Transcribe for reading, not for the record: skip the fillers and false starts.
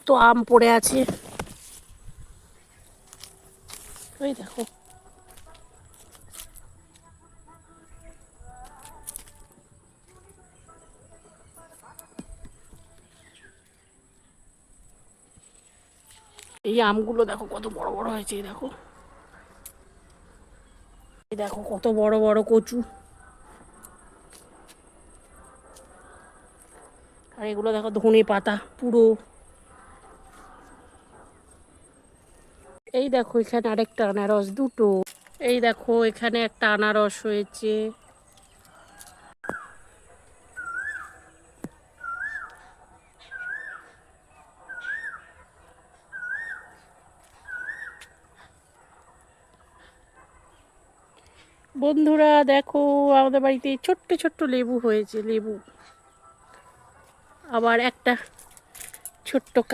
কত আম পড়ে আছে, ওই দেখো। এই আমগুলো দেখো কত বড় বড় হয়েছে, দেখো, এই দেখো কত বড় বড় কচু। আর এগুলো দেখো ধনে পাতা পুরো। এই দেখো এখানে আরেকটা আনারস, দুটো। এই দেখো এখানে একটা আনারস হয়েছে। বন্ধুরা দেখো, আমাদের বাড়িতে ছোট্ট ছোট্ট লেবু হয়েছে, লেবু। আবার একটা ছোট্ট